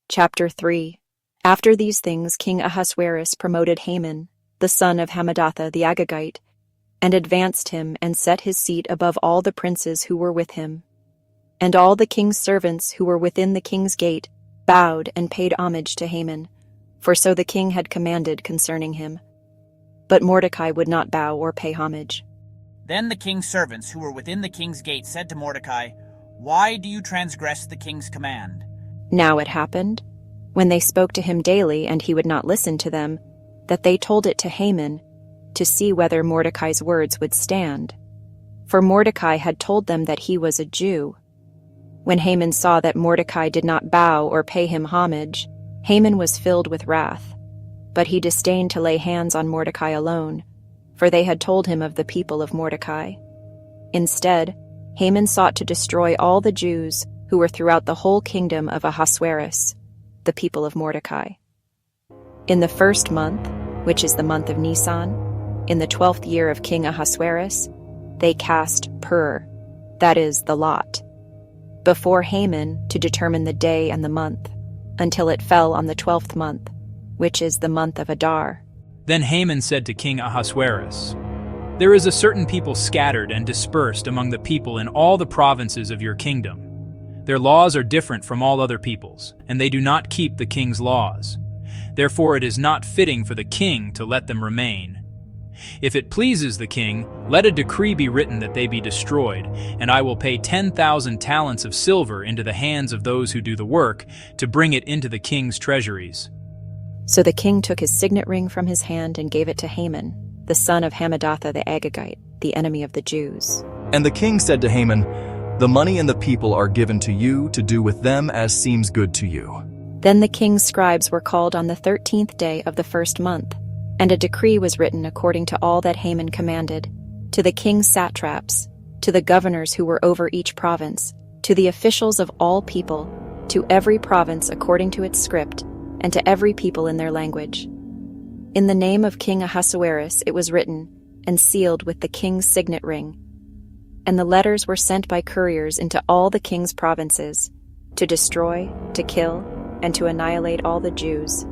Chapter 3. After these things King Ahasuerus promoted Haman, the son of Hammedatha the Agagite, and advanced him and set his seat above all the princes who were with him. And all the king's servants who were within the king's gate bowed and paid homage to Haman, for so the king had commanded concerning him. But Mordecai would not bow or pay homage. Then the king's servants who were within the king's gate said to Mordecai, "Why do you transgress the king's command?" Now it happened, when they spoke to him daily and he would not listen to them, that they told it to Haman, to see whether Mordecai's words would stand. For Mordecai had told them that he was a Jew. When Haman saw that Mordecai did not bow or pay him homage, Haman was filled with wrath. But he disdained to lay hands on Mordecai alone, for they had told him of the people of Mordecai. Instead, Haman sought to destroy all the Jews who were throughout the whole kingdom of Ahasuerus, the people of Mordecai. In the first month, which is the month of Nisan, in the 12th year of King Ahasuerus, they cast Pur, that is, the lot, before Haman to determine the day and the month, until it fell on the 12th month, which is the month of Adar. Then Haman said to King Ahasuerus, "There is a certain people scattered and dispersed among the people in all the provinces of your kingdom. Their laws are different from all other peoples, and they do not keep the king's laws. Therefore it is not fitting for the king to let them remain. If it pleases the king, let a decree be written that they be destroyed, and I will pay 10,000 talents of silver into the hands of those who do the work, to bring it into the king's treasuries." So the king took his signet ring from his hand and gave it to Haman, the son of Hammedatha the Agagite, the enemy of the Jews. And the king said to Haman, "The money and the people are given to you to do with them as seems good to you." Then the king's scribes were called on the 13th day of the first month, and a decree was written according to all that Haman commanded, to the king's satraps, to the governors who were over each province, to the officials of all people, to every province according to its script, and to every people in their language. In the name of King Ahasuerus it was written, and sealed with the king's signet ring. And the letters were sent by couriers into all the king's provinces, to destroy, to kill, and to annihilate all the Jews,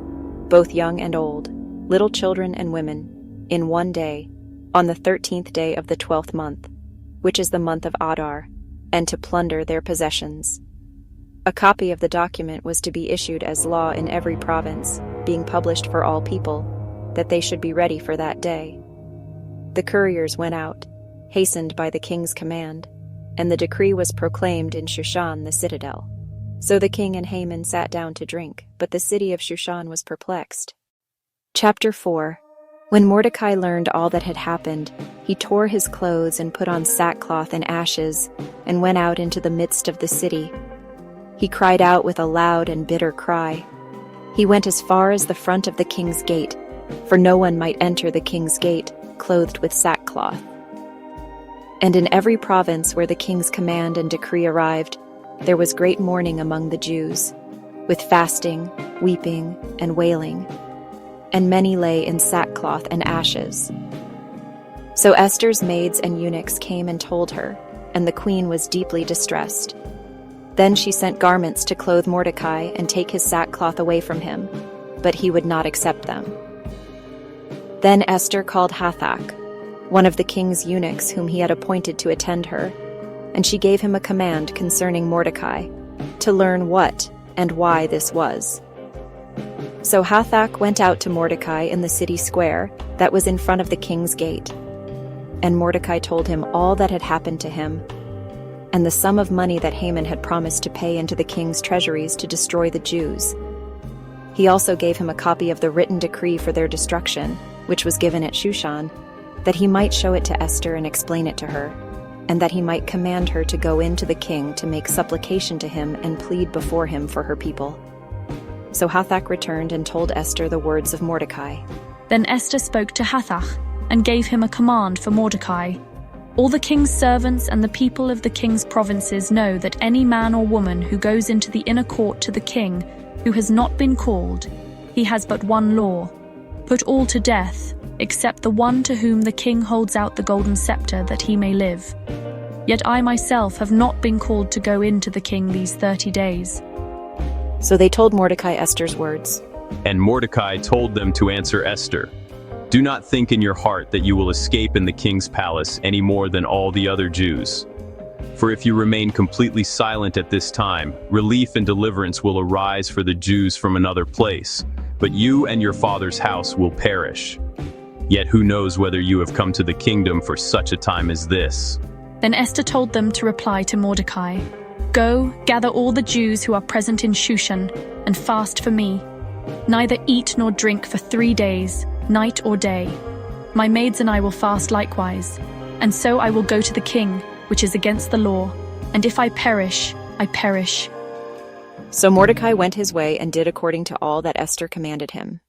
both young and old, little children and women, in one day, on the 13th day of the 12th month, which is the month of Adar, and to plunder their possessions. A copy of the document was to be issued as law in every province, being published for all people, that they should be ready for that day. The couriers went out, hastened by the king's command, and the decree was proclaimed in Shushan the citadel. So the king and Haman sat down to drink, but the city of Shushan was perplexed. Chapter 4. When Mordecai learned all that had happened, he tore his clothes and put on sackcloth and ashes, and went out into the midst of the city. He cried out with a loud and bitter cry. He went as far as the front of the king's gate, for no one might enter the king's gate clothed with sackcloth. And in every province where the king's command and decree arrived, there was great mourning among the Jews, with fasting, weeping, and wailing, and many lay in sackcloth and ashes. So Esther's maids and eunuchs came and told her, and the queen was deeply distressed. Then she sent garments to clothe Mordecai and take his sackcloth away from him, but he would not accept them. Then Esther called Hathach, one of the king's eunuchs whom he had appointed to attend her, and she gave him a command concerning Mordecai, to learn what and why this was. So Hathach went out to Mordecai in the city square that was in front of the king's gate. And Mordecai told him all that had happened to him, and the sum of money that Haman had promised to pay into the king's treasuries to destroy the Jews. He also gave him a copy of the written decree for their destruction, which was given at Shushan, that he might show it to Esther and explain it to her, and that he might command her to go in to the king to make supplication to him and plead before him for her people. So Hathach returned and told Esther the words of Mordecai. Then Esther spoke to Hathach, and gave him a command for Mordecai. All the king's servants and the people of the king's provinces know that any man or woman who goes into the inner court to the king, who has not been called, he has but one law: put all to death, except the one to whom the king holds out the golden scepter that he may live. Yet I myself have not been called to go in to the king these 30 days. So they told Mordecai Esther's words. And Mordecai told them to answer Esther, "Do not think in your heart that you will escape in the king's palace any more than all the other Jews. For if you remain completely silent at this time, relief and deliverance will arise for the Jews from another place, but you and your father's house will perish. Yet who knows whether you have come to the kingdom for such a time as this?" Then Esther told them to reply to Mordecai, "Go, gather all the Jews who are present in Shushan, and fast for me. Neither eat nor drink for 3 days, night or day. My maids and I will fast likewise, and so I will go to the king, which is against the law, and if I perish, I perish." So Mordecai went his way and did according to all that Esther commanded him.